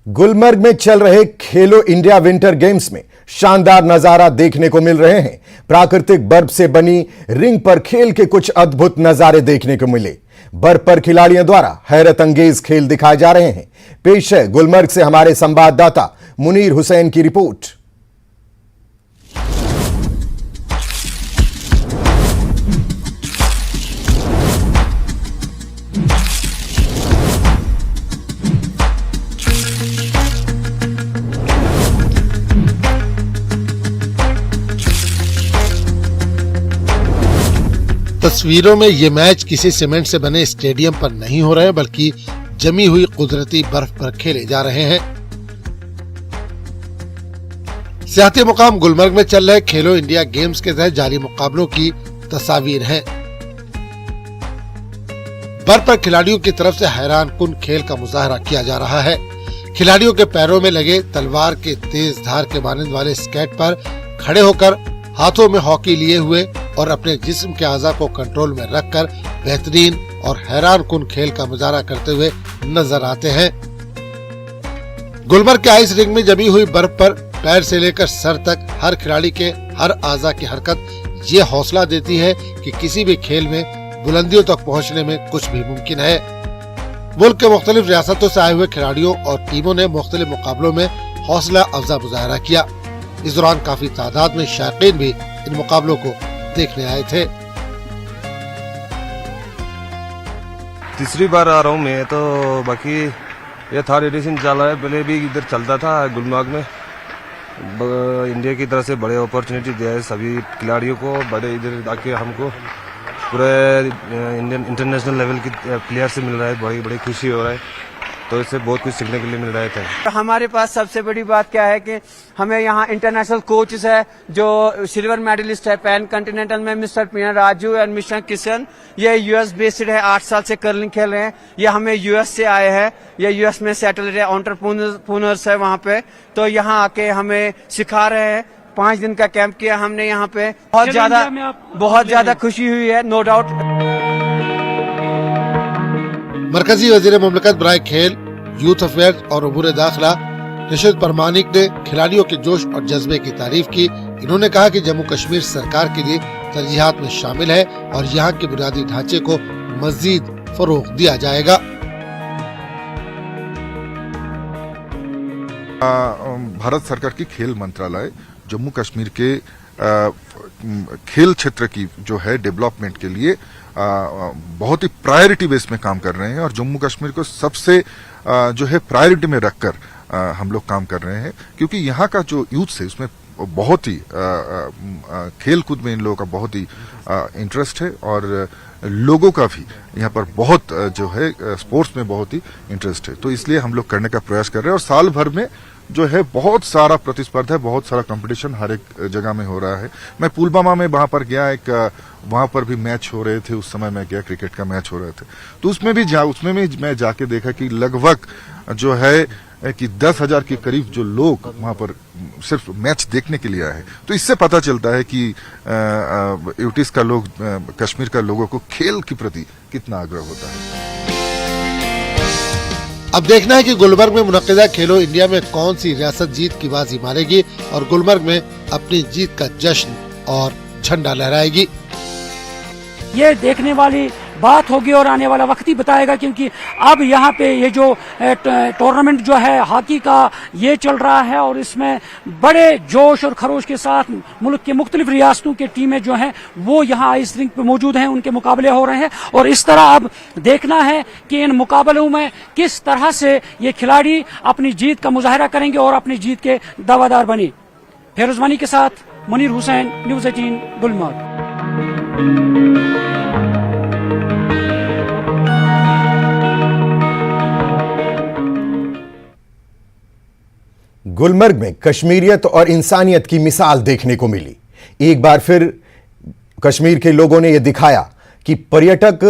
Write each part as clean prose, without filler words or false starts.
गुलमर्ग में चल रहे खेलो इंडिया विंटर गेम्स में शानदार नजारा देखने को मिल रहे हैं। प्राकृतिक बर्फ से बनी रिंग पर खेल के कुछ अद्भुत नजारे देखने को मिले। बर्फ पर खिलाड़ियों द्वारा हैरत अंगेज खेल दिखाए जा रहे हैं। पेश है गुलमर्ग से हमारे संवाददाता मुनीर हुसैन की रिपोर्ट। तस्वीरों में ये मैच किसी सीमेंट से बने स्टेडियम पर नहीं हो रहे बल्कि जमी हुई कुदरती बर्फ पर खेले जा रहे हैं। सियाहती मुकाम गुलमर्ग में चल रहे खेलो इंडिया गेम्स के तहत जारी मुकाबलों की तस्वीर है। बर्फ पर खिलाड़ियों की तरफ से हैरानकुन खेल का मुजाहरा किया जा रहा है। खिलाड़ियों के पैरों में लगे तलवार के तेज धार के मानंद वाले स्केट पर खड़े होकर हाथों में हॉकी लिए हुए और अपने जिस्म के आज़ा को कंट्रोल में रखकर बेहतरीन और हैरानकुन खेल का मुजाहरा करते हुए नजर आते हैं। गुलमर्ग के आइस रिंग में जमी हुई बर्फ पर पैर से लेकर सर तक हर खिलाड़ी के हर आज़ा की हरकत ये हौसला देती है कि किसी भी खेल में बुलंदियों तक पहुंचने में कुछ भी मुमकिन है। मुल्क के मुख्तलिफ रियासतों से आए हुए खिलाड़ियों और टीमों ने मुख्तलिफ मुकाबलों में हौसला अफजा मुजाहरा किया। इस दौरान काफी तादाद में शायकीन भी इन मुकाबलों को देखने आए थे। तीसरी बार आ रहा हूँ मैं तो, बाकी ये थर्ड एडिशन चला है। पहले भी इधर चलता था गुलमर्ग में। इंडिया की तरफ से बड़े अपॉर्चुनिटी दिया है सभी खिलाड़ियों को। बड़े इधर आके हमको पूरे इंडियन इंटरनेशनल लेवल की प्लेयर से मिल रहा है। बड़ी खुशी हो रहा है, तो इससे बहुत कुछ सीखने के लिए मिल रहा था। हमारे पास सबसे बड़ी बात क्या है कि हमें यहाँ इंटरनेशनल कोचेस है जो सिल्वर मेडलिस्ट है पैन कॉन्टिनेंटल में, मिस्टर पीना राजू एंड मिस्टर किशन। ये यूएस बेस्ड है, 8 साल से कर्लिंग खेल रहे हैं। ये हमें यूएस से आए हैं, ये यूएस में सेटल है, एंटरप्रेन्योर्स है वहाँ पे। तो यहाँ आके हमें सिखा रहे हैं। 5 दिन का कैंप किया हमने यहाँ पे। बहुत ज्यादा खुशी हुई है, नो डाउट। मरकजी वजीर मुमलिकत बराए खेल, यूथ अफेयर्स और उमूर दाखिला निशित परमानिक ने खिलाड़ियों के जोश और जज्बे की तारीफ की। इन्होंने कहा कि जम्मू कश्मीर सरकार के लिए तरजीहात में शामिल है और यहाँ के बुनियादी ढांचे को मजीद फरोग दिया जाएगा। भारत सरकार की खेल मंत्रालय जम्मू कश्मीर के खेल क्षेत्र की जो है डेवलपमेंट के लिए बहुत ही प्रायोरिटी बेस में काम कर रहे हैं और जम्मू कश्मीर को सबसे जो है प्रायोरिटी में रखकर हम लोग काम कर रहे हैं, क्योंकि यहाँ का जो यूथ है उसमें बहुत ही खेल कूद में इन लोगों का बहुत ही इंटरेस्ट है और लोगों का भी यहाँ पर बहुत जो है स्पोर्ट्स में बहुत ही इंटरेस्ट है। तो इसलिए हम लोग करने का प्रयास कर रहे हैं और साल भर में जो है बहुत सारा प्रतिस्पर्धा है, बहुत सारा कंपटीशन हर एक जगह में हो रहा है। मैं पुलवामा में वहां पर गया, वहां पर भी मैच हो रहे थे। उस समय मैं गया, क्रिकेट का मैच हो रहे थे, तो उसमें भी मैं जाके देखा कि लगभग जो है कि 10,000 के करीब जो लोग वहां पर सिर्फ मैच देखने के लिए आए हैं। तो इससे पता चलता है कि यूटीज का लोग, कश्मीर का लोगों को खेल के प्रति कितना आग्रह होता है। अब देखना है कि गुलमर्ग में मुनक्किदा खेलो इंडिया में कौन सी रियासत जीत की बाजी मारेगी और गुलमर्ग में अपनी जीत का जश्न और झंडा लहराएगी। ये देखने वाली बात होगी और आने वाला वक्त ही बताएगा, क्योंकि अब यहाँ पे ये जो टूर्नामेंट जो है हॉकी का ये चल रहा है और इसमें बड़े जोश और खरोश के साथ मुल्क के मुख्तलिफ रियासतों के टीमें जो हैं वो यहाँ आइस रिंक पे मौजूद हैं, उनके मुकाबले हो रहे हैं। और इस तरह अब देखना है कि इन मुकाबलों में किस तरह से ये खिलाड़ी अपनी जीत का मुजाहरा करेंगे और अपनी जीत के दावादार बने। फेरुजमानी के साथ मुनीर हुसैन, न्यूज़ 18 गुलमर्ग। गुलमर्ग में कश्मीरियत और इंसानियत की मिसाल देखने को मिली। एक बार फिर कश्मीर के लोगों ने यह दिखाया कि पर्यटक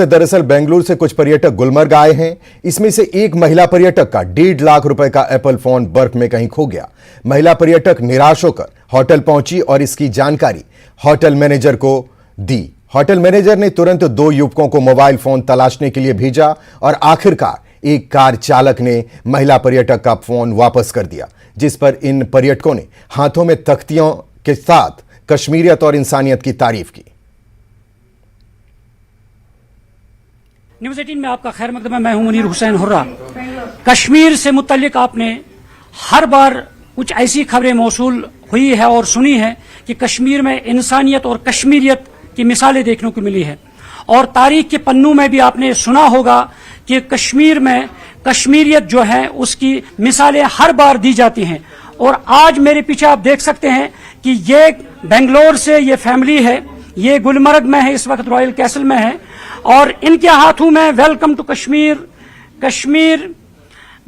दरअसल बेंगलुरु से कुछ पर्यटक गुलमर्ग आए हैं। इसमें से एक महिला पर्यटक का 1.5 लाख रुपए का एप्पल फोन बर्फ में कहीं खो गया। महिला पर्यटक निराश होकर होटल पहुंची और इसकी जानकारी होटल मैनेजर को दी। होटल मैनेजर ने तुरंत 2 युवकों को मोबाइल फोन तलाशने के लिए भेजा और आखिरकार एक कार चालक ने महिला पर्यटक का फोन वापस कर दिया, जिस पर इन पर्यटकों ने हाथों में तख्तियों के साथ कश्मीरियत और इंसानियत की तारीफ की। न्यूज़ 18 में आपका खैर मकदम है। मैं हूं मुनीर हुसैन हुर्रा। कश्मीर से मुतल्लिक आपने हर बार कुछ ऐसी खबरें मौसूल हुई है और सुनी है कि कश्मीर में इंसानियत और कश्मीरियत की मिसालें देखने को मिली है, और तारीख के पन्नों में भी आपने सुना होगा कि कश्मीर में कश्मीरियत जो है उसकी मिसालें हर बार दी जाती हैं। और आज मेरे पीछे आप देख सकते हैं कि ये बेंगलोर से ये फैमिली है, ये गुलमर्ग में है, इस वक्त रॉयल कैसल में है, और इनके हाथों में welcome to Kashmir, Kashmir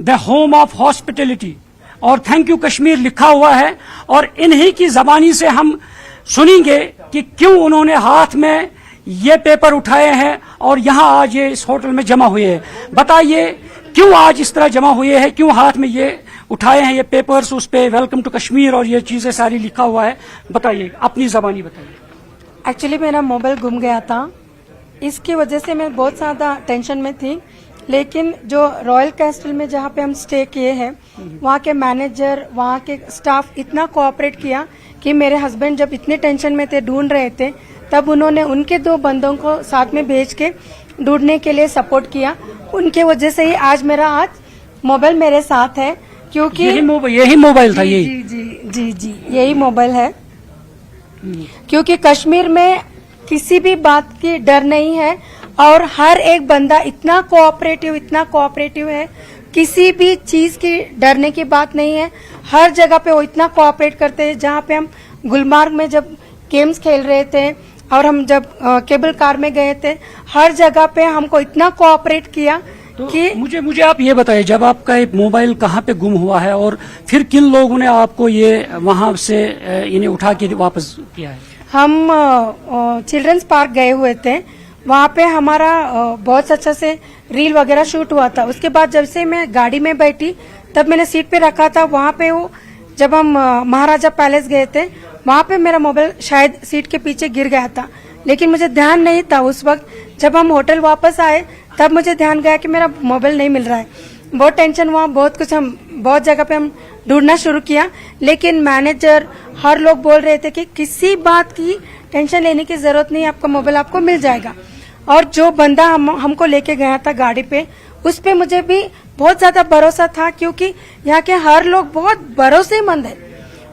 the home of hospitality और थैंक यू कश्मीर लिखा हुआ है। और इन्हीं की जबानी से हम सुनेंगे कि क्यों उन्होंने हाथ में ये पेपर उठाए हैं और यहां आज ये इस होटल में जमा हुए हैं। बताइए क्यों आज इस तरह जमा हुए हैं, क्यों हाथ में ये उठाए हैं ये पेपर्स, उस पे वेलकम टू कश्मीर और ये चीजें सारी लिखा हुआ है। बताइए, अपनी जबानी बताइए। एक्चुअली मेरा मोबाइल गुम गया था, इसकी वजह से मैं बहुत ज़्यादा टेंशन में थी। लेकिन जो रॉयल कैस्टल में जहाँ पे हम स्टे किए हैं, वहाँ के मैनेजर, वहाँ के स्टाफ इतना कोऑपरेट किया कि मेरे हस्बैंड जब इतने टेंशन में थे, ढूंढ रहे थे, तब उन्होंने उनके 2 बंदों को साथ में भेज के ढूंढने के लिए सपोर्ट किया। उनके वजह से ही आज मोबाइल मेरे साथ है, क्योंकि यही मोबाइल था। यही जी यही मोबाइल है, क्योंकि कश्मीर में किसी भी बात की डर नहीं है और हर एक बंदा इतना कोऑपरेटिव है, किसी भी चीज की डरने की बात नहीं है। हर जगह पे वो इतना कोऑपरेट करते हैं। जहाँ पे हम गुलमर्ग में जब गेम्स खेल रहे थे और हम जब केबल कार में गए थे, हर जगह पे हमको इतना कोऑपरेट किया कि मुझे आप ये बताइए, जब आपका ये मोबाइल कहाँ पे गुम हुआ है और फिर किन लोगों ने आपको ये वहां से इन्हें उठा के वापस किया है? हम चिल्ड्रंस पार्क गए हुए थे, वहाँ पे हमारा बहुत अच्छा से रील वगैरह शूट हुआ था। उसके बाद जब से मैं गाड़ी में बैठी तब मैंने सीट पे रखा था। वहाँ पे वो जब हम महाराजा पैलेस गए थे, वहाँ पे मेरा मोबाइल शायद सीट के पीछे गिर गया था, लेकिन मुझे ध्यान नहीं था उस वक्त। जब हम होटल वापस आए तब मुझे ध्यान गया कि मेरा मोबाइल नहीं मिल रहा है। बहुत टेंशन हुआ, बहुत जगह पे हम ढूंढना शुरू किया, लेकिन मैनेजर, हर लोग बोल रहे थे कि किसी बात की टेंशन लेने की जरूरत नहीं, आपका मोबाइल आपको मिल जाएगा। और जो बंदा हमको लेके गया था गाड़ी पे, उस पे मुझे भी बहुत ज्यादा भरोसा था, क्योंकि यहाँ के हर लोग बहुत भरोसेमंद है।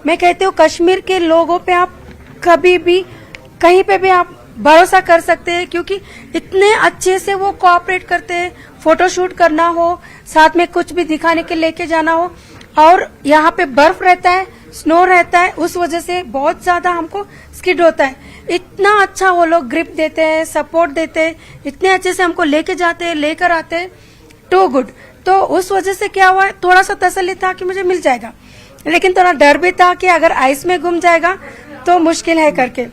मैं कहती हूँ कश्मीर के लोगों पे आप कभी भी कहीं पे भी आप भरोसा कर सकते हैं, क्योंकि इतने अच्छे से वो कोऑपरेट करते हैं। फोटोशूट करना हो, साथ में कुछ भी दिखाने के लेके जाना हो, और यहाँ पे बर्फ रहता है, स्नो रहता है, उस वजह से बहुत ज्यादा हमको स्किड होता है। इतना अच्छा वो लोग ग्रिप देते हैं, सपोर्ट देते हैं, इतने अच्छे से हमको लेके जाते हैं, लेकर आते हैं, टू गुड। तो उस वजह से क्या हुआ, थोड़ा सा तसल्ली था कि मुझे मिल जाएगा, लेकिन थोड़ा डर भी था कि अगर आइस में गुम जाएगा तो मुश्किल है करके।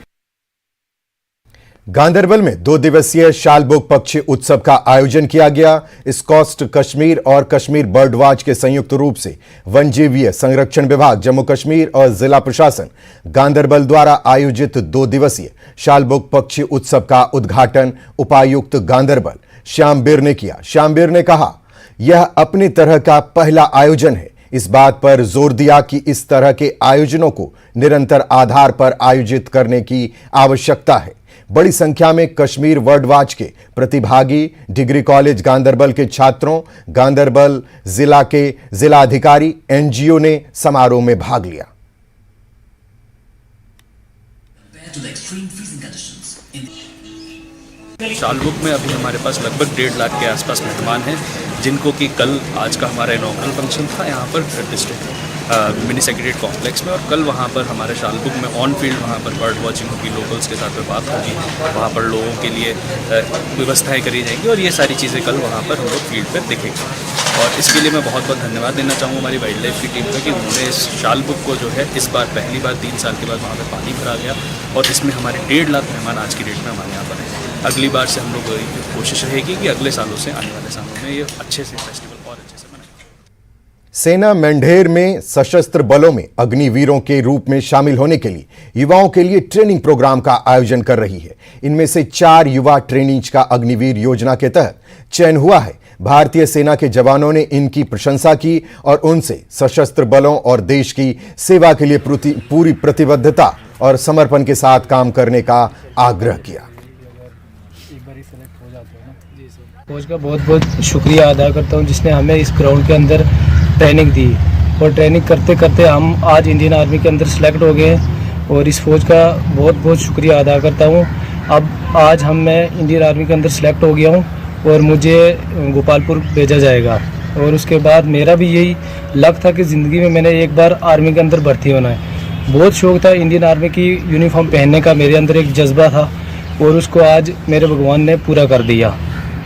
गांदरबल में 2 दिवसीय शालबुग पक्षी उत्सव का आयोजन किया गया। स्कॉस्ट कश्मीर और कश्मीर बर्ड वॉच के संयुक्त रूप से वन्यजीव संरक्षण विभाग जम्मू कश्मीर और जिला प्रशासन गांदरबल द्वारा आयोजित 2 दिवसीय शालबुग पक्षी उत्सव का उद्घाटन उपायुक्त गांदरबल श्याम बीर ने किया। श्याम बीर ने कहा, यह अपनी तरह का पहला आयोजन है। इस बात पर जोर दिया कि इस तरह के आयोजनों को निरंतर आधार पर आयोजित करने की आवश्यकता है। बड़ी संख्या में कश्मीर बर्ड वॉच के प्रतिभागी, डिग्री कॉलेज गांदरबल के छात्रों, गांदरबल जिला के जिलाधिकारी, एनजीओ ने समारोह में भाग लिया। शालबुग में अभी हमारे पास लगभग 1.5 लाख के आसपास मेहमान हैं, जिनको कि कल आज का हमारा इनॉग्रल फंक्शन था यहाँ पर डिस्ट्रिक्ट मिनी सेक्रेटरीट कॉम्प्लेक्स में, और कल वहाँ पर हमारे शालबुग में ऑन फील्ड वहाँ पर बर्ड वॉचिंग होगी, लोकल्स के साथ में बात होगी, वहाँ पर लोगों के लिए व्यवस्थाएं करी जाएंगी, और ये सारी चीज़ें कल वहाँ पर हम लोग फील्ड पर देखेंगे। और इसके लिए मैं बहुत बहुत धन्यवाद देना चाहूँगा हमारी वाइल्ड लाइफ की टीम को कि उन्होंने इस शालबुग को जो है इस बार पहली बार 3 साल के बाद वहाँ पर पानी भरा गया, और इसमें हमारे 1.5 लाख मेहमान आज की डेट में हमारे यहाँ पर हैं। अगली बार से हम लोग कोशिश रहेगी कि अगले सालों से, आने वाले सालों में ये अच्छे से फेस्टिवल और अच्छे से मनाएं। सेना मेंढेर में सशस्त्र बलों में अग्निवीरों के रूप में शामिल होने के लिए युवाओं के लिए ट्रेनिंग प्रोग्राम का आयोजन कर रही है। इनमें से 4 युवा ट्रेनीज का अग्निवीर योजना के तहत चयन हुआ है। भारतीय सेना के जवानों ने इनकी प्रशंसा की और उनसे सशस्त्र बलों और देश की सेवा के लिए पूरी प्रतिबद्धता और समर्पण के साथ काम करने का आग्रह किया। कोच का बहुत बहुत शुक्रिया अदा करता हूं जिसने हमें इस ग्राउंड के अंदर ट्रेनिंग दी और ट्रेनिंग करते करते हम आज इंडियन आर्मी के अंदर सेलेक्ट हो गए और इस फौज का बहुत बहुत शुक्रिया अदा करता हूं। अब आज मैं इंडियन आर्मी के अंदर सेलेक्ट हो गया हूं और मुझे गोपालपुर भेजा जाएगा और उसके बाद मेरा भी यही लक था कि ज़िंदगी में मैंने एक बार आर्मी के अंदर भर्ती होना है। बहुत शौक़ था इंडियन आर्मी की यूनिफॉर्म पहनने का, मेरे अंदर एक जज्बा था और उसको आज मेरे भगवान ने पूरा कर दिया।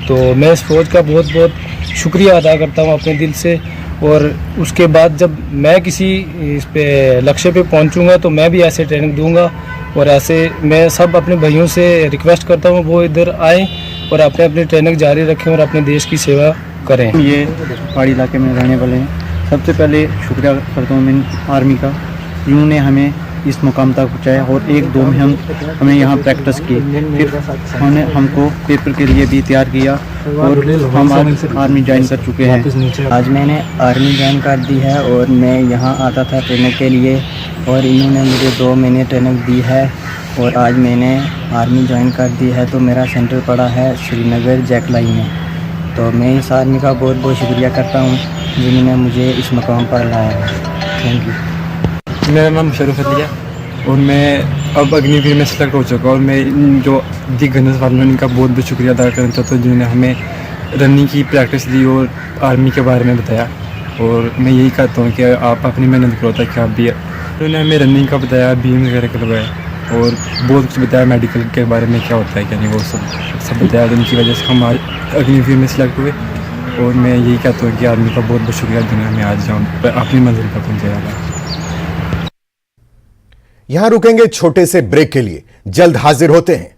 तो मैं इस फौज का बहुत बहुत शुक्रिया अदा करता हूँ अपने दिल से। और उसके बाद जब मैं किसी इस पे लक्ष्य पे पहुँचूँगा तो मैं भी ऐसे ट्रेनिंग दूंगा और ऐसे मैं सब अपने भाइयों से रिक्वेस्ट करता हूँ वो इधर आएँ और अपनी ट्रेनिंग जारी रखें और अपने देश की सेवा करें। ये पहाड़ी इलाके में रहने वाले हैं। सबसे पहले शुक्रिया करता हूँ मैं आर्मी का, जिन्होंने हमें इस मुकाम तक पहुँचाया और 1-2 में हमें यहाँ प्रैक्टिस की, फिर उन्होंने हमको पेपर के लिए भी तैयार किया और हम आज आर्मी ज्वाइन कर चुके हैं। आज मैंने आर्मी ज्वाइन कर दी है और मैं यहाँ आता था ट्रेनिंग के लिए और इन्होंने मुझे 2 महीने ट्रेनिंग दी है और आज मैंने आर्मी ज्वाइन कर दी है। तो मेरा सेंटर पड़ा है श्रीनगर जैकलाई में। तो मैं इस आर्मी का बहुत बहुत शुक्रिया करता हूँ जिन्होंने मुझे इस मकाम पर लाया है। Thank you. मेरा नाम शरूफ अलिया और मैं अब अग्निवीर में सेलेक्ट हो चुका और मैं जो दिग्गज वालों ने इनका बहुत बहुत शुक्रिया अदा करना चाहता हूँ जिन्होंने हमें रनिंग की प्रैक्टिस दी और आर्मी के बारे में बताया। और मैं यही कहता हूँ कि आप अपनी मेहनत करो ताकि आप भी, उन्होंने हमें रनिंग का बताया, बीम वगैरह करवाया और बहुत कुछ बताया मेडिकल के बारे में क्या होता है क्या नहीं, वो सब बताया। जिनकी वजह से हम आज अग्निवीर में सेलेक्ट हुए और मैं यही कहता हूँ कि आर्मी का बहुत बहुत शुक्रिया जिन्होंने हमें आज अपनी मंजिल पर पहुँचाया। यहां रुकेंगे छोटे से ब्रेक के लिए, जल्द हाजिर होते हैं।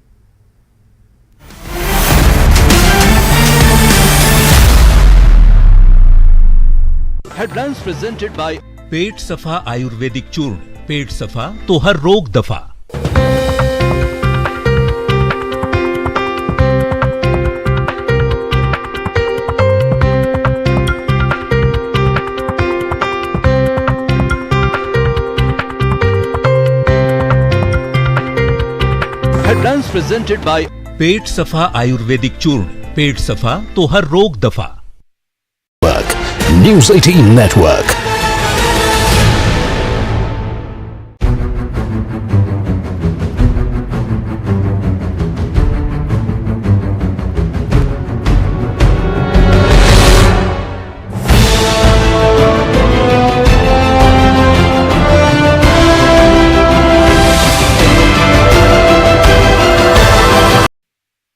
Headlines presented by Pet Saffa आयुर्वेदिक चूर्ण। पेट सफा तो हर रोग दफा। Headlines presented by Pet Saffa आयुर्वेदिक चूर्ण। पेट सफा तो हर रोग दफा। News 18 Network।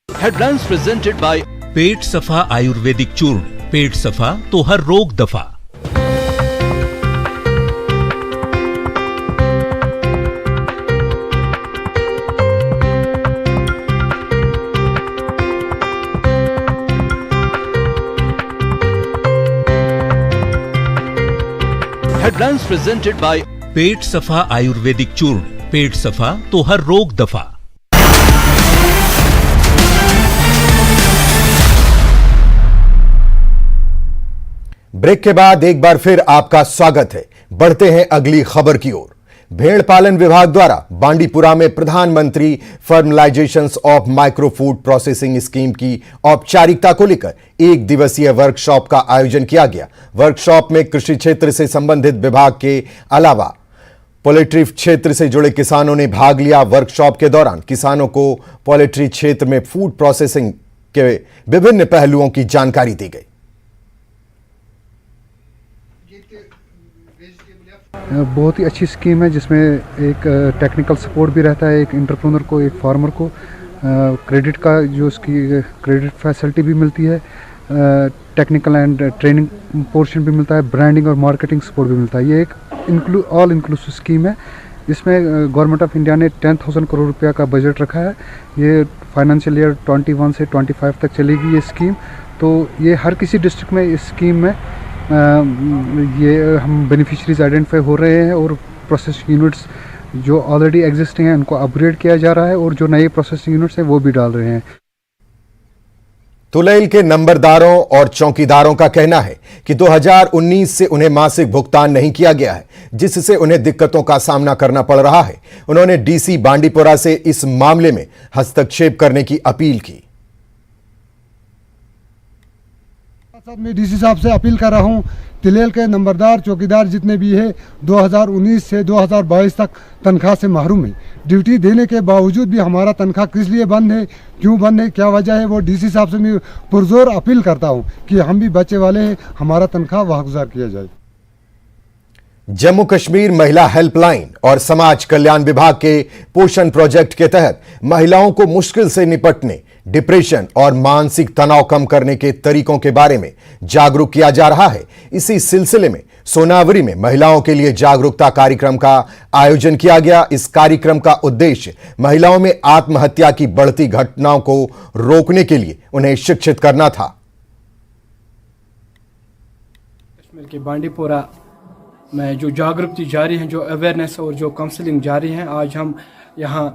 Headlines presented by Pet Saffa आयुर्वेदिक चूर्ण। पेट सफा तो हर रोग दफा। Headlines presented by Pet Saffa आयुर्वेदिक चूर्ण। पेट सफा तो हर रोग दफा। ब्रेक के बाद एक बार फिर आपका स्वागत है। बढ़ते हैं अगली खबर की ओर। भेड़ पालन विभाग द्वारा बांडीपुरा में प्रधानमंत्री formalisation of micro food processing scheme की औपचारिकता को लेकर 1 दिवसीय वर्कशॉप का आयोजन किया गया। वर्कशॉप में कृषि क्षेत्र से संबंधित विभाग के अलावा पोल्ट्री क्षेत्र से जुड़े किसानों ने भाग लिया। वर्कशॉप के दौरान किसानों को पोल्ट्री क्षेत्र में फूड प्रोसेसिंग के विभिन्न पहलुओं की जानकारी दी गई। बहुत ही अच्छी स्कीम है जिसमें एक टेक्निकल सपोर्ट भी रहता है, एक एंटरप्रेन्योर को, एक फार्मर को क्रेडिट का जो उसकी क्रेडिट फैसिलिटी भी मिलती है, टेक्निकल एंड ट्रेनिंग पोर्शन भी मिलता है, ब्रांडिंग और मार्केटिंग सपोर्ट भी मिलता है। ये एक ऑल इंक्लूसिव स्कीम है। इसमें गवर्नमेंट ऑफ इंडिया ने 10,000 करोड़ रुपया का बजट रखा है। ये फाइनेंशियल ईयर 21 से 25 तक चलेगी ये स्कीम। तो ये हर किसी डिस्ट्रिक्ट में इस स्कीम में ये हम बेनिफिशरीज आइडेंटिफाई हो रहे हैं और प्रोसेसिंग यूनिट्स जो ऑलरेडी एग्जिस्टिंग हैं उनको अपग्रेड किया जा रहा है और जो नए प्रोसेसिंग यूनिट्स हैं वो भी डाल रहे हैं। तुलैल के नंबरदारों और चौकीदारों का कहना है कि 2019 से उन्हें मासिक भुगतान नहीं किया गया है, जिससे उन्हें दिक्कतों का सामना करना पड़ रहा है। उन्होंने डीसी बांडीपुरा से इस मामले में हस्तक्षेप करने की अपील की। मैं डीसी साहब से अपील कर रहा हूं, तुलैल के नंबरदार चौकीदार जितने भी है 2019 से 2022 तक तनख्वाह से महरूम है। ड्यूटी देने के बावजूद भी हमारा तनख्वाह किस लिए बंद है, क्यों बंद है, क्या वजह है, वो डीसी साहब से मैं पुरजोर अपील करता हूं कि हम भी बच्चे वाले हैं, हमारा तनख्वाह वागुजार किया जाए। जम्मू कश्मीर महिला हेल्पलाइन और समाज कल्याण विभाग के पोषण प्रोजेक्ट के तहत महिलाओं को मुश्किल से निपटने, डिप्रेशन और मानसिक तनाव कम करने के तरीकों के बारे में जागरूक किया जा रहा है। इसी सिलसिले में सोनावरी में महिलाओं के लिए जागरूकता कार्यक्रम का आयोजन किया गया। इस कार्यक्रम का उद्देश्य महिलाओं में आत्महत्या की बढ़ती घटनाओं को रोकने के लिए उन्हें शिक्षित करना था। कश्मीर के बांडीपुरा में जो जागरूकता जारी है, जो अवेयरनेस और जो काउंसलिंग जारी है, आज हम यहाँ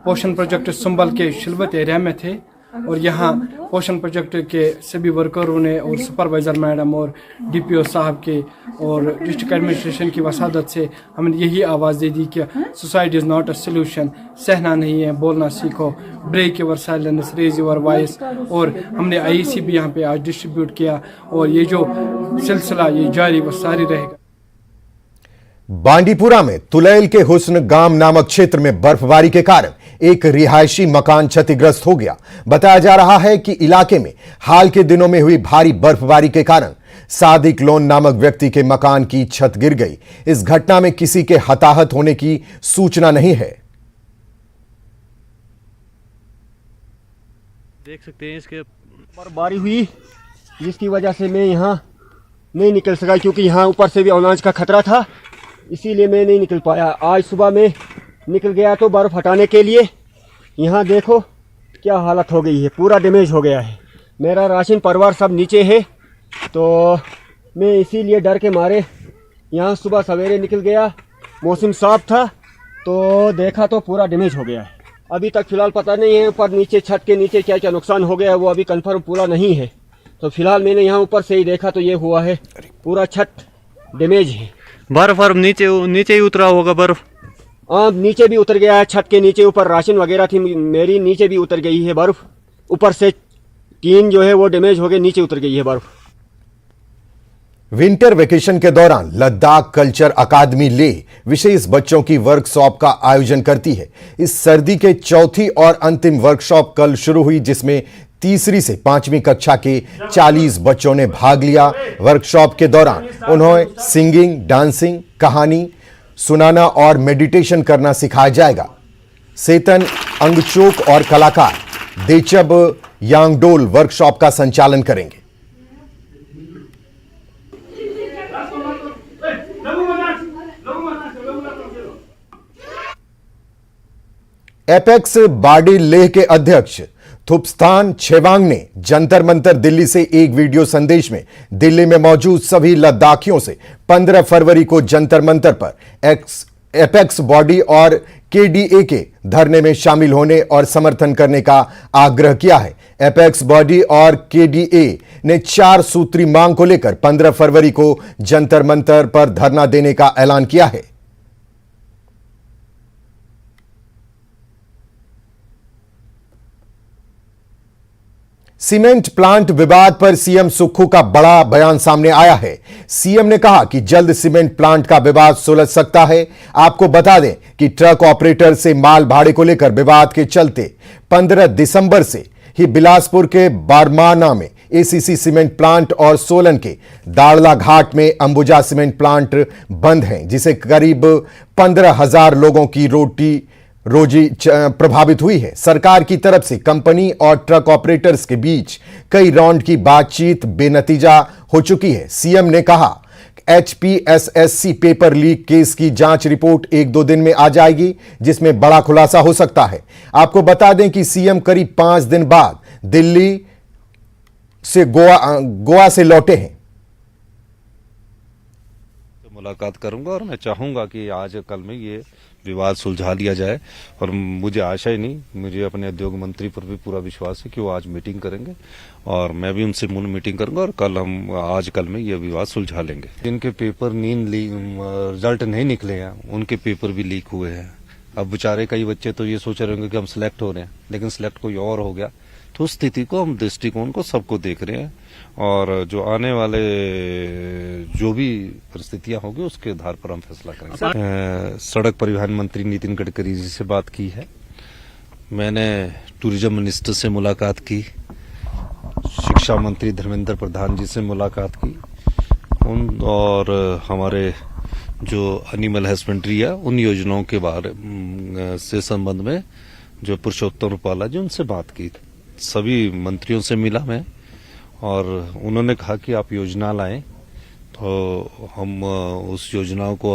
पोषण प्रोजेक्ट संबल के शिलवत एरिया में थे और यहाँ पोषण प्रोजेक्ट के सभी वर्करों ने और सुपरवाइज़र मैडम और डीपीओ साहब के और डिस्ट्रिक्ट एडमिनिस्ट्रेशन की वसादत से हमने यही आवाज़ दे दी कि suicide is not a solution, सहना नहीं है, बोलना सीखो, break your silence, raise your voice. और हमने आईसी भी यहाँ पे आज डिस्ट्रीब्यूट किया और ये जो सिलसिला ये जारी वो सारी रहेगा। बांडीपुरा में तुलैल के हुस्न गांव नामक क्षेत्र में बर्फबारी के कारण एक रिहायशी मकान क्षतिग्रस्त हो गया। बताया जा रहा है कि इलाके में हाल के दिनों में हुई भारी बर्फबारी के कारण सादिक लोन नामक व्यक्ति के मकान की छत गिर गई। इस घटना में किसी के हताहत होने की सूचना नहीं है। देख सकते हैं इसके बर्फबारी हुई जिसकी वजह से मैं यहाँ नहीं निकल सका, क्योंकि यहाँ ऊपर से भी अवलांच का खतरा था, इसीलिए मैं नहीं निकल पाया। आज सुबह में निकल गया तो बर्फ़ हटाने के लिए, यहाँ देखो क्या हालत हो गई है, पूरा डैमेज हो गया है। मेरा राशन परिवार सब नीचे है, तो मैं इसीलिए डर के मारे यहाँ सुबह सवेरे निकल गया। मौसम साफ था तो देखा तो पूरा डैमेज हो गया है। अभी तक फ़िलहाल पता नहीं है ऊपर नीचे छत के नीचे क्या क्या नुकसान हो गया है, वो अभी कंफर्म पूरा नहीं है। तो फिलहाल मैंने यहाँ ऊपर से ही देखा तो ये हुआ है, पूरा छत डैमेज है। बर्फ नीचे ही उतरा होगा बर्फ? हाँ, नीचे भी उतर गया है, छत के नीचे ऊपर राशन वगैरह थी मेरी, नीचे भी उतर गई है बर्फ। ऊपर से टीन जो है वो डैमेज हो गई, नीचे उतर गई है बर्फ। विंटर वेकेशन के दौरान लद्दाख कल्चर अकादमी लेह विशेष बच्चों की वर्कशॉप का आयोजन करती है। इस सर्दी के चौथी और अंतिम वर्कशॉप कल शुरू हुई, जिसमें तीसरी से 5वीं कक्षा के 40 बच्चों ने भाग लिया। वर्कशॉप के दौरान उन्हें सिंगिंग, डांसिंग, कहानी सुनाना और मेडिटेशन करना सिखाया जाएगा। सेतन अंगचोक और कलाकार देचब यांगडोल वर्कशॉप का संचालन करेंगे। एपेक्स बॉडी लेह के अध्यक्ष थुपस्तान छेवांग ने जंतर मंतर दिल्ली से एक वीडियो संदेश में दिल्ली में मौजूद सभी लद्दाखियों से 15 फरवरी को जंतर मंतर पर एपेक्स बॉडी और केडीए के धरने में शामिल होने और समर्थन करने का आग्रह किया है। एपेक्स बॉडी और केडीए ने 4 सूत्री मांग को लेकर 15 फरवरी को जंतर मंतर पर धरना देने का ऐलान किया है। सीमेंट प्लांट विवाद पर सीएम सुक्खू का बड़ा बयान सामने आया है। सीएम ने कहा कि जल्द सीमेंट प्लांट का विवाद सुलझ सकता है। आपको बता दें कि ट्रक ऑपरेटर से माल भाड़े को लेकर विवाद के चलते 15 दिसंबर से ही बिलासपुर के बारमाना में एसीसी सीमेंट प्लांट और सोलन के दाड़ला घाट में अंबुजा सीमेंट प्लांट बंद हैं, जिसे करीब 15,000 लोगों की रोजी प्रभावित हुई है। सरकार की तरफ से कंपनी और ट्रक ऑपरेटर्स के बीच कई राउंड की बातचीत बेनतीजा हो चुकी है। सीएम ने कहा HPSSC पेपर लीक केस की जांच रिपोर्ट 1-2 दिन में आ जाएगी, जिसमें बड़ा खुलासा हो सकता है। आपको बता दें कि सीएम करीब 5 दिन बाद दिल्ली से गोवा से लौटे हैं। मुलाकात करूंगा और मैं चाहूंगा कि आज कल में ये विवाद सुलझा लिया जाए। और मुझे आशा ही नहीं, मुझे अपने उद्योग मंत्री पर भी पूरा विश्वास है कि वो आज मीटिंग करेंगे और मैं भी उनसे मीटिंग करूंगा और कल में ये विवाद सुलझा लेंगे। जिनके पेपर रिजल्ट नहीं निकले हैं उनके पेपर भी लीक हुए हैं। अब बेचारे कई बच्चे तो ये सोच रहे होंगे कि हम सिलेक्ट हो रहे हैं, लेकिन सिलेक्ट कोई और हो गया। तो उस स्थिति को हम दृष्टिकोण को सबको देख रहे हैं और जो आने वाले जो भी परिस्थितियां होगी उसके आधार पर हम फैसला करेंगे। सड़क परिवहन मंत्री नितिन गडकरी जी से बात की है, मैंने टूरिज्म मिनिस्टर से मुलाकात की, शिक्षा मंत्री धर्मेंद्र प्रधान जी से मुलाकात की, और हमारे जो एनिमल हस्बेंड्री है उन योजनाओं के बारे से संबंध में जो पुरुषोत्तम रूपाला जी उनसे बात की। सभी मंत्रियों से मिला मैं और उन्होंने कहा कि आप योजना लाएं, तो हम उस योजनाओं को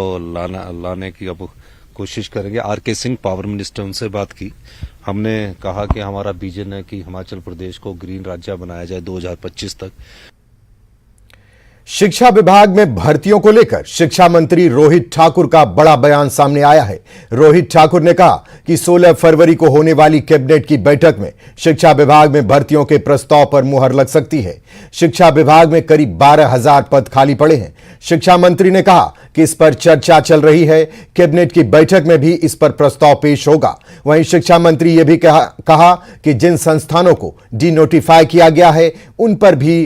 लाने की अब कोशिश करेंगे। आर.के. सिंह पावर मिनिस्टर, उनसे बात की। हमने कहा कि हमारा विजन है कि हिमाचल प्रदेश को ग्रीन राज्य बनाया जाए 2025 तक। शिक्षा विभाग में भर्तियों को लेकर शिक्षा मंत्री रोहित ठाकुर का बड़ा बयान सामने आया है। रोहित ठाकुर ने कहा कि 16 फरवरी को होने वाली कैबिनेट की बैठक में शिक्षा विभाग में भर्तियों के प्रस्ताव पर मुहर लग सकती है। शिक्षा विभाग में करीब 12,000 पद खाली पड़े हैं। शिक्षा मंत्री ने कहा कि इस पर चर्चा चल रही है, कैबिनेट की बैठक में भी इस पर प्रस्ताव पेश होगा। वहीं शिक्षा मंत्री ये भी कहा कि जिन संस्थानों को डिनोटिफाई किया गया है उन पर भी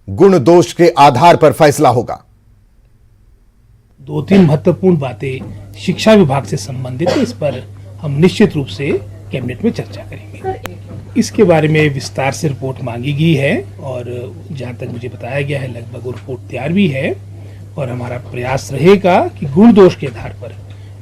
गुण दोष के आधार पर फैसला होगा। 2-3 महत्वपूर्ण बातें शिक्षा विभाग से संबंधित है, इस पर हम निश्चित रूप से कैबिनेट में चर्चा करेंगे। इसके बारे में विस्तार से रिपोर्ट मांगी गई है और जहां तक मुझे बताया गया है लगभग वो रिपोर्ट तैयार भी है और हमारा प्रयास रहेगा कि गुण दोष के आधार पर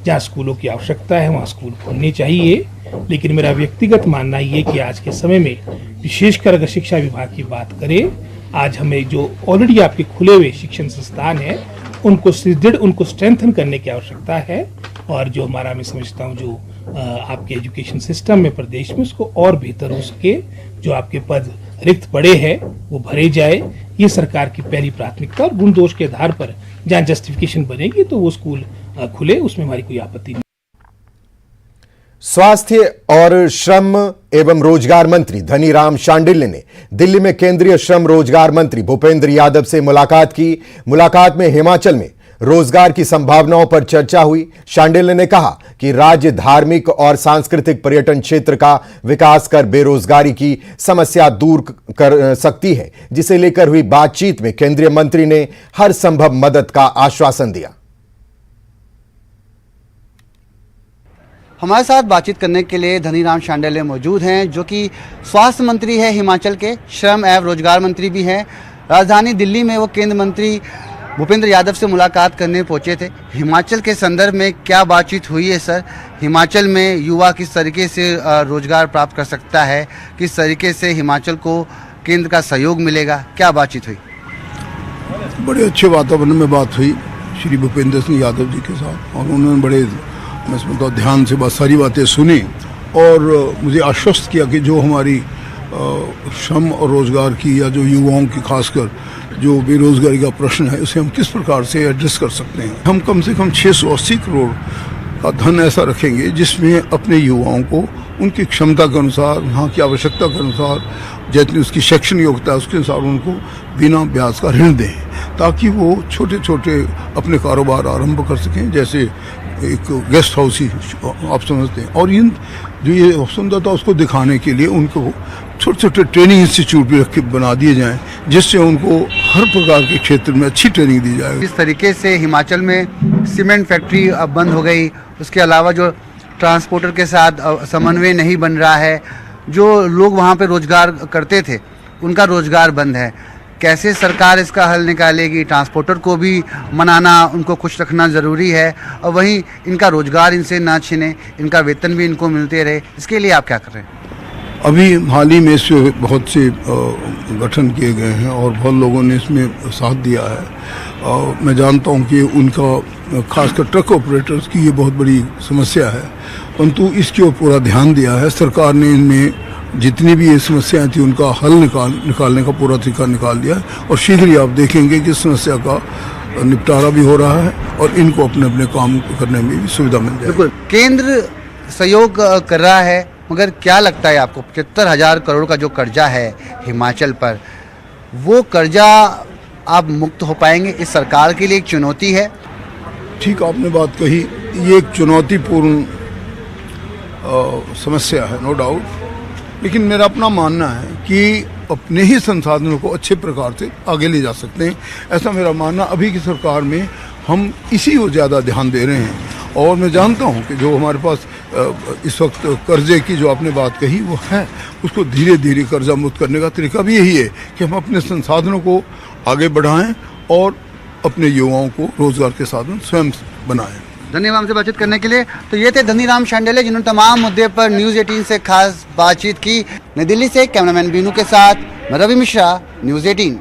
जहाँ स्कूलों की आवश्यकता है वहाँ स्कूल खोलने चाहिए। लेकिन मेरा व्यक्तिगत मानना ये कि आज के समय में विशेषकर अगर शिक्षा विभाग की बात करें, आज हमें जो ऑलरेडी आपके खुले हुए शिक्षण संस्थान हैं उनको सुदृढ़, उनको स्ट्रेंथन करने की आवश्यकता है और जो हमारा मैं समझता हूँ जो आपके एजुकेशन सिस्टम में प्रदेश में उसको और बेहतर हो सके, जो आपके पद रिक्त पड़े हैं वो भरे जाए, ये सरकार की पहली प्राथमिकता। और गुण दोष के आधार पर जहाँ जस्टिफिकेशन बनेगी तो वो स्कूल खुले, उसमें हमारी कोई आपत्ति नहीं। स्वास्थ्य और श्रम एवं रोजगार मंत्री धनीराम शांडिल्य ने दिल्ली में केंद्रीय श्रम रोजगार मंत्री भूपेंद्र यादव से मुलाकात की। मुलाकात में हिमाचल में रोजगार की संभावनाओं पर चर्चा हुई। शांडिल्य ने कहा कि राज्य धार्मिक और सांस्कृतिक पर्यटन क्षेत्र का विकास कर बेरोजगारी की समस्या दूर कर सकती है, जिसे लेकर हुई बातचीत में केंद्रीय मंत्री ने हर संभव मदद का आश्वासन दिया। हमारे साथ बातचीत करने के लिए धनीराम शांडिल्य मौजूद हैं, जो कि स्वास्थ्य मंत्री है हिमाचल के, श्रम एवं रोजगार मंत्री भी हैं। राजधानी दिल्ली में वो केंद्र मंत्री भूपेंद्र यादव से मुलाकात करने पहुंचे थे। हिमाचल के संदर्भ में क्या बातचीत हुई है सर? हिमाचल में युवा किस तरीके से रोजगार प्राप्त कर सकता है, किस तरीके से हिमाचल को केंद्र का सहयोग मिलेगा, क्या बातचीत हुई? बड़े अच्छे वातावरण में बात हुई श्री भूपेंद्र सिंह यादव जी के साथ और उन्होंने बड़े मैं समझता हूँ ध्यान से बहुत सारी बातें सुनी और मुझे आश्वस्त किया कि जो हमारी श्रम और रोजगार की या जो युवाओं की खासकर जो बेरोजगारी का प्रश्न है उसे हम किस प्रकार से एड्रेस कर सकते हैं। हम कम से कम 680 करोड़ का धन ऐसा रखेंगे जिसमें अपने युवाओं को उनकी क्षमता के अनुसार, वहाँ की आवश्यकता के अनुसार, जितनी उसकी शैक्षणिक योग्यता है उसके अनुसार उनको बिना ब्याज का ऋण दें, ताकि वो छोटे छोटे अपने कारोबार आरंभ कर सकें। जैसे एक गेस्ट हाउस ही आप समझते हैं। और इन जो ये सुंदरता था उसको दिखाने के लिए उनको छोटे छोटे ट्रेनिंग इंस्टीट्यूट भी बना दिए जाएं, जिससे उनको हर प्रकार के क्षेत्र में अच्छी ट्रेनिंग दी जाए। इस तरीके से हिमाचल में सीमेंट फैक्ट्री अब बंद हो गई, उसके अलावा जो ट्रांसपोर्टर के साथ समन्वय नहीं बन रहा है, जो लोग वहाँ पे रोजगार करते थे उनका रोजगार बंद है। कैसे सरकार इसका हल निकालेगी? ट्रांसपोर्टर को भी मनाना, उनको खुश रखना ज़रूरी है और वहीं इनका रोजगार इनसे ना छिने, इनका वेतन भी इनको मिलते रहे, इसके लिए आप क्या कर रहे हैं? अभी हाल ही में इससे बहुत से गठन किए गए हैं और बहुत लोगों ने इसमें साथ दिया है। मैं जानता हूं कि उनका खासकर ट्रक ऑपरेटर्स की ये बहुत बड़ी समस्या है, परंतु इसके ऊपर पूरा ध्यान दिया है। सरकार ने इनमें जितनी भी ये समस्याएं थी उनका हल निकालने का पूरा तरीका निकाल दिया है और शीघ्र ही आप देखेंगे कि समस्या का निपटारा भी हो रहा है और इनको अपने अपने काम करने में भी सुविधा मिल जाएगी। केंद्र सहयोग कर रहा है, मगर क्या लगता है आपको 75,000 करोड़ का जो कर्जा है हिमाचल पर, वो कर्जा आप मुक्त हो पाएंगे? इस सरकार के लिए एक चुनौती है। ठीक आपने बात कही, ये एक चुनौतीपूर्ण समस्या है, नो डाउट, लेकिन मेरा अपना मानना है कि अपने ही संसाधनों को अच्छे प्रकार से आगे ले जा सकते हैं, ऐसा मेरा मानना। अभी की सरकार में हम इसी को ज़्यादा ध्यान दे रहे हैं, और मैं जानता हूं कि जो हमारे पास इस वक्त कर्जे की जो आपने बात कही वो है, उसको धीरे धीरे कर्जा मुक्त करने का तरीका भी यही है कि हम अपने संसाधनों को आगे बढ़ाएं और अपने युवाओं को रोजगार के साधन स्वयं बनाएं। धन्यवाद हमसे बातचीत करने के लिए। तो ये थे धनीराम शांडिल्य, जिन्होंने तमाम मुद्दे पर न्यूज़ 18 से खास बातचीत की। नई दिल्ली से कैमरामैन बीनू के साथ मैं रवि मिश्रा, न्यूज़ 18।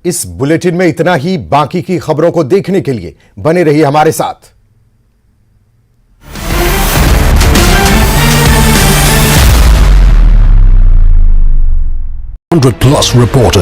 इस बुलेटिन में इतना ही। बाकी की खबरों को देखने के लिए बने रहिए हमारे साथ। 100+ reporter